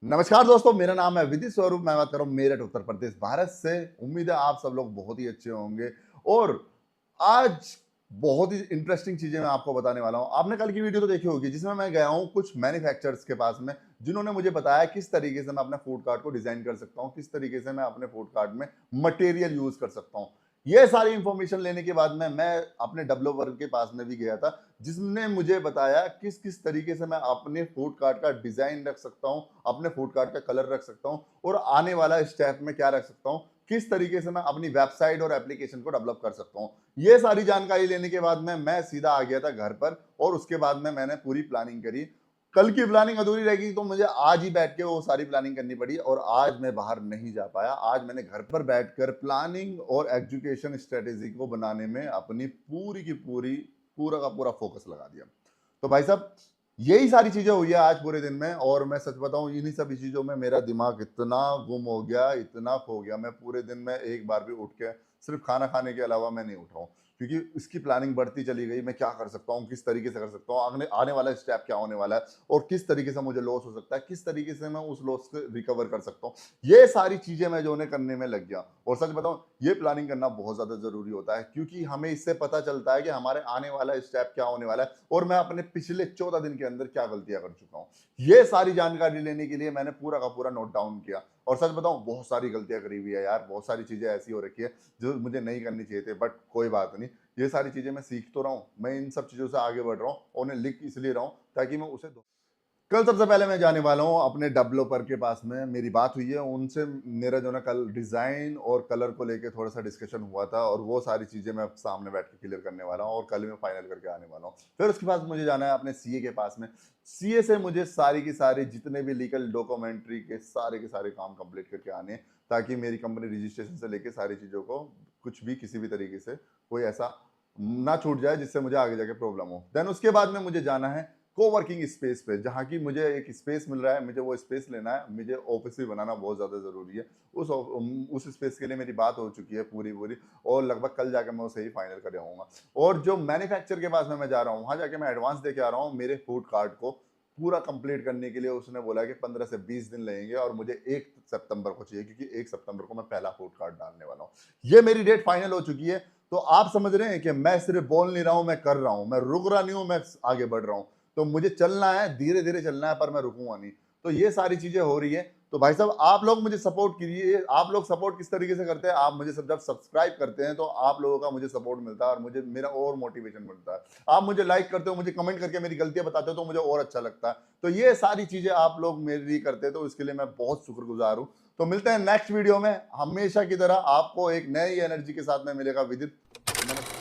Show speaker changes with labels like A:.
A: नमस्कार दोस्तों, मेरा नाम है विधि स्वरूप। मैं बात कर रहा हूँ मेरठ उत्तर प्रदेश भारत से। उम्मीद है आप सब लोग बहुत ही अच्छे होंगे। और आज बहुत ही इंटरेस्टिंग चीजें मैं आपको बताने वाला हूँ। आपने कल की वीडियो तो देखी होगी जिसमें मैं गया हूँ कुछ मैन्युफैक्चरर्स के पास में, जिन्होंने मुझे बताया किस तरीके से मैं अपने फूड कार्ट को डिजाइन कर सकता हूँ, किस तरीके से मैं अपने फूड कार्ट में मटेरियल यूज कर सकता हूँ। ये सारी इंफॉर्मेशन लेने के बाद में मैं अपने डेवलपर के पास में भी गया था, जिसने मुझे बताया किस किस तरीके से मैं अपने फूड कार्ट का डिजाइन रख सकता हूं, अपने फूड कार्ट का कलर रख सकता हूं और आने वाला स्टेप में क्या रख सकता हूं, किस तरीके से मैं अपनी वेबसाइट और एप्लीकेशन को डेवलप कर सकता हूं। ये सारी जानकारी लेने के बाद में मैं सीधा आ गया था घर पर और उसके बाद में मैंने पूरी प्लानिंग करी। कल की प्लानिंग अधूरी रह गई तो मुझे आज ही बैठ के वो सारी प्लानिंग करनी पड़ी और आज मैं बाहर नहीं जा पाया। आज मैंने घर पर बैठकर प्लानिंग और एजुकेशन स्ट्रेटेजी को बनाने में अपनी पूरी की पूरी पूरा का पूरा फोकस लगा दिया। तो भाई साहब, यही सारी चीजें हुई है आज पूरे दिन में। और मैं सच बताऊं, इन्हीं सभी चीजों में मेरा दिमाग इतना गुम हो गया, इतना खो गया। मैं पूरे दिन में एक बार भी उठ के सिर्फ खाना खाने के अलावा मैं नहीं उठा हूं, क्योंकि इसकी प्लानिंग बढ़ती चली गई। मैं क्या कर सकता हूँ, किस तरीके से कर सकता हूँ, आगे आने वाला स्टेप क्या होने वाला है और किस तरीके से मुझे लॉस हो सकता है, किस तरीके से मैं उस लॉस को रिकवर कर सकता हूँ। ये सारी चीजें मैं जो उन्हें करने में लग गया। और सच बताऊं, ये प्लानिंग करना बहुत ज्यादा जरूरी होता है, क्योंकि हमें इससे पता चलता है कि हमारे आने वाला स्टेप क्या होने वाला है और मैं अपने पिछले 14 दिन के अंदर क्या गलतियां कर चुका हूं। ये सारी जानकारी लेने के लिए मैंने पूरा का पूरा नोट डाउन किया। और सच बताऊं, बहुत सारी गलतियां करी हुई है यार। बहुत सारी चीजें ऐसी हो रखी है जो मुझे नहीं करनी चाहिए थे, बट कोई बात नहीं। ये सारी चीजें मैं सीख तो रहा हूँ, मैं इन सब चीजों से आगे बढ़ रहा हूँ और उन्हें लिख इसलिए रहा हूँ ताकि मैं उसे कल सबसे पहले मैं जाने वाला हूँ अपने डेवलपर के पास में। मेरी बात हुई है उनसे, मेरा जो ना कल डिजाइन और कलर को लेके थोड़ा सा डिस्कशन हुआ था और वो सारी चीजें मैं सामने बैठ के क्लियर करने वाला हूँ और कल मैं फाइनल करके आने वाला हूँ। फिर उसके बाद मुझे जाना है अपने सीए के पास में। सीए से मुझे सारी की सारी जितने भी लीगल डॉक्यूमेंट्री के सारे काम कंप्लीट करके आने हैं, ताकि मेरी कंपनी रजिस्ट्रेशन से लेके सारी चीजों को कुछ भी किसी भी तरीके से कोई ऐसा ना छूट जाए जिससे मुझे आगे जाके प्रॉब्लम हो। देन उसके बाद में मुझे जाना है कोवर्किंग स्पेस पे, जहाँ की मुझे एक स्पेस मिल रहा है, मुझे वो स्पेस लेना है। मुझे ऑफिस भी बनाना बहुत ज़्यादा ज़रूरी है। उस स्पेस के लिए मेरी बात हो चुकी है पूरी पूरी, और लगभग कल जाकर मैं उसे ही फाइनल कर आऊँगा। और जो मैन्युफैक्चर के पास में मैं जा रहा हूँ, वहाँ जाके मैं एडवांस दे के आ रहा हूँ मेरे फूड कार्ट को पूरा कंप्लीट करने के लिए। उसने बोला कि 15 से 20 दिन लगेंगे और मुझे 1 सितंबर को चाहिए, क्योंकि 1 सितंबर को मैं पहला फूड कार्ट डालने वाला हूँ। ये मेरी डेट फाइनल हो चुकी है। तो आप समझ रहे हैं कि मैं सिर्फ बोल नहीं रहा हूँ, मैं कर रहा हूँ, मैं रुक रहा नहीं हूँ, मैं आगे बढ़ रहा हूँ। तो मुझे चलना है, धीरे धीरे चलना है, पर मैं रुकूंगा नहीं। तो ये सारी चीजें हो रही है। तो भाई साहब, आप लोग मुझे सपोर्ट कीजिए। आप लोग सपोर्ट किस तरीके से करते हैं, आप मुझे सब जब सब्सक्राइब करते हैं तो आप लोगों का मुझे सपोर्ट मिलता है और मुझे मेरा और मोटिवेशन मिलता है। आप मुझे लाइक करते हो, मुझे कमेंट करके मेरी गलतियां बताते हो, तो मुझे और अच्छा लगता है। तो ये सारी चीजें आप लोग मेरे लिए करते हैं, तो इसके लिए मैं बहुत शुक्रगुजार हूँ। तो मिलते हैं नेक्स्ट वीडियो में। हमेशा की तरह आपको एक नई एनर्जी के साथ में मिलेगा विदित। नमस्कार।